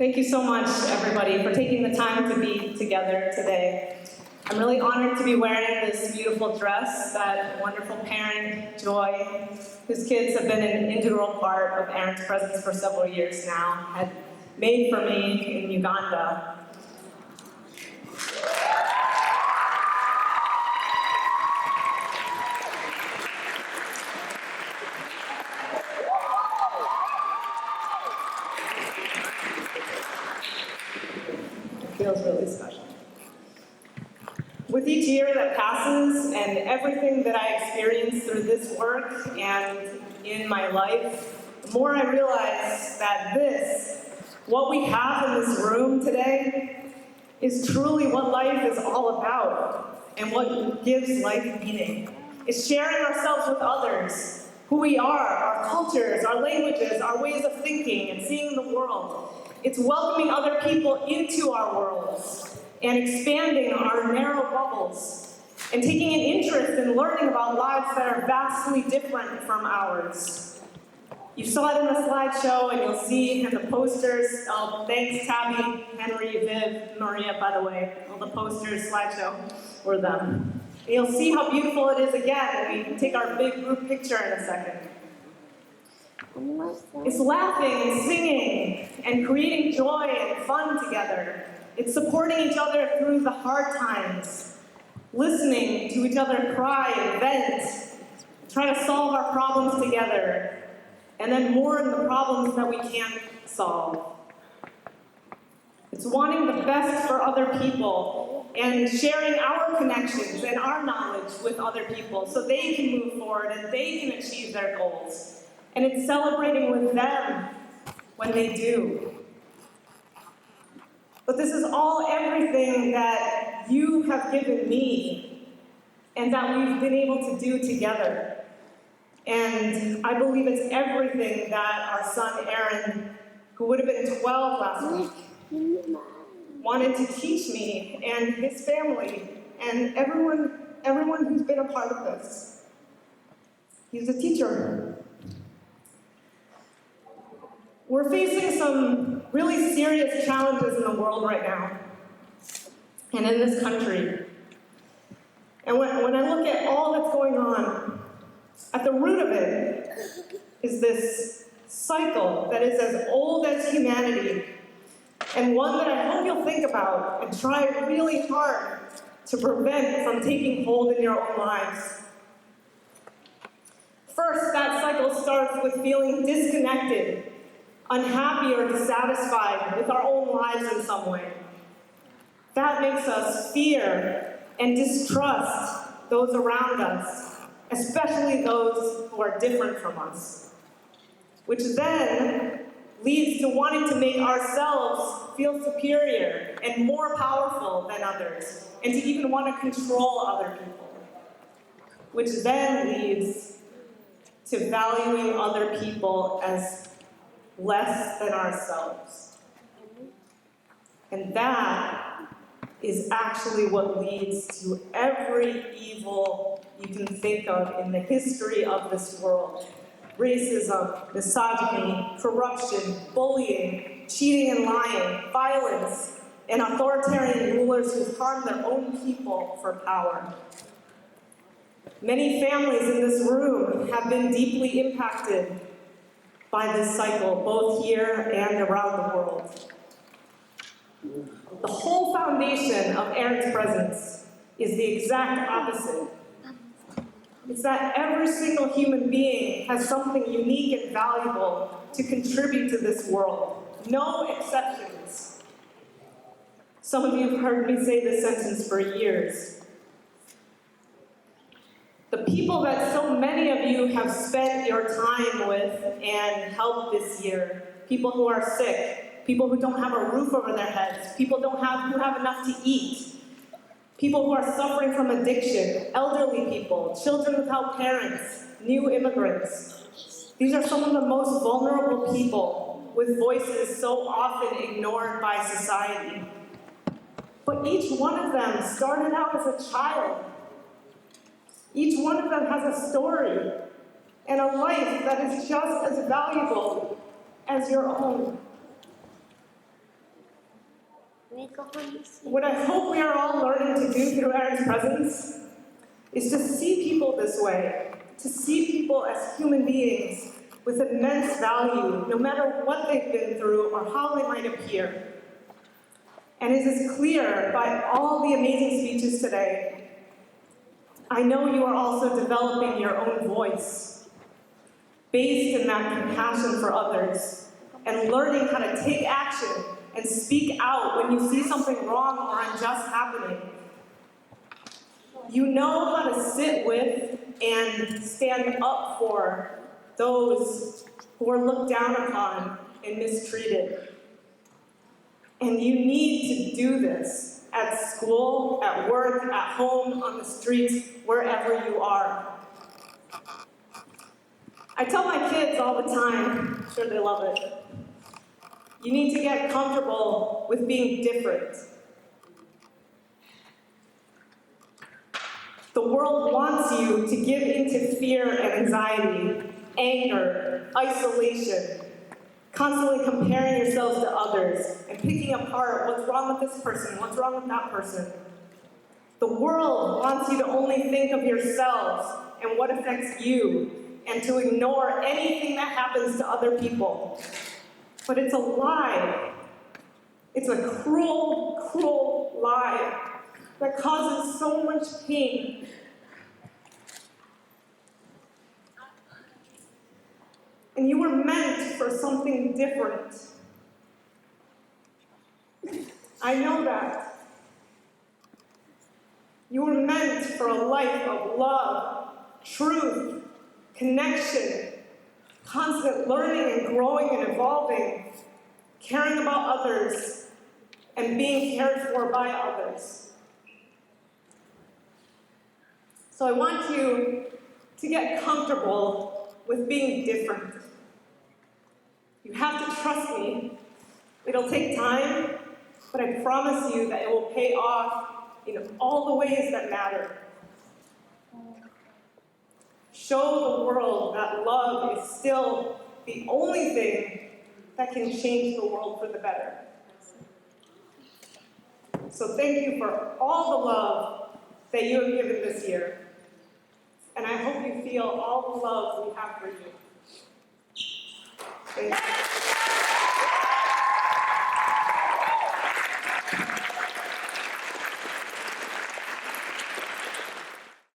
Thank you so much, everybody, for taking the time to be together today. I'm really honored to be wearing this beautiful dress that wonderful parent, Joy, whose kids have been an integral part of Aaron's presence for several years now, had made for me in Uganda. Feels really special. With each year that passes and everything that I experience through this work and in my life, the more I realize that what we have in this room today, is truly what life is all about and what gives life meaning. It's sharing ourselves with others, who we are, our cultures, our languages, our ways of thinking and seeing the world. It's welcoming other people into our worlds and expanding our narrow bubbles and taking an interest in learning about lives that are vastly different from ours. You saw it in the slideshow and you'll see in the posters. Thanks Tabby, Henry, Viv, Maria, by the way. All the posters, slideshow, were them. And you'll see how beautiful it is again when we take our big group picture in a second. It's laughing and singing and creating joy and fun together. It's supporting each other through the hard times, listening to each other cry and vent, trying to solve our problems together, and then mourn the problems that we can't solve. It's wanting the best for other people and sharing our connections and our knowledge with other people so they can move forward and they can achieve their goals. And it's celebrating with them when they do. But this is all everything that you have given me and that we've been able to do together. And I believe it's everything that our son Aaron, who would have been 12 last week, wanted to teach me and his family and everyone who's been a part of this. He's a teacher. We're facing some really serious challenges in the world right now, and in this country. And when I look at all that's going on, at the root of it is this cycle that is as old as humanity, and one that I hope you'll think about and try really hard to prevent from taking hold in your own lives. First, that cycle starts with feeling disconnected, unhappy or dissatisfied with our own lives in some way. That makes us fear and distrust those around us, especially those who are different from us, which then leads to wanting to make ourselves feel superior and more powerful than others, and to even want to control other people, which then leads to valuing other people as less than ourselves. And that is actually what leads to every evil you can think of in the history of this world. Racism, misogyny, corruption, bullying, cheating and lying, violence, and authoritarian rulers who harm their own people for power. Many families in this room have been deeply impacted by this cycle, both here and around the world. The whole foundation of Aaron's presence is the exact opposite. It's that every single human being has something unique and valuable to contribute to this world. No exceptions. Some of you have heard me say this sentence for years. The people that so many of you have spent your time with and helped this year, people who are sick, people who don't have a roof over their heads, people who have enough to eat, people who are suffering from addiction, elderly people, children without parents, new immigrants. These are some of the most vulnerable people with voices so often ignored by society. But each one of them started out as a child. Each one of them has a story and a life that is just as valuable as your own. What I hope we are all learning to do through Aaron's presence is to see people this way, to see people as human beings with immense value, no matter what they've been through or how they might appear. And it is clear by all the amazing speeches today, I know you are also developing your own voice, based in that compassion for others, and learning how to take action and speak out when you see something wrong or unjust happening. You know how to sit with and stand up for those who are looked down upon and mistreated. And you need to do this at school, at work, at home, on the streets, wherever you are. I tell my kids all the time, I'm sure they love it, you need to get comfortable with being different. The world wants you to give into fear and anxiety, anger, isolation, constantly comparing yourselves to others and picking apart what's wrong with this person, what's wrong with that person. The world wants you to only think of yourselves and what affects you and to ignore anything that happens to other people. But it's a lie. It's a cruel, cruel lie that causes so much pain. And you were meant for something different. I know that. You were meant for a life of love, truth, connection, constant learning and growing and evolving, caring about others, and being cared for by others. So I want you to get comfortable with being different. You have to trust me. It'll take time, but I promise you that it will pay off in all the ways that matter. Show the world that love is still the only thing that can change the world for the better. So thank you for all the love that you have given this year. And I hope you feel all the love we have for you. Thank you.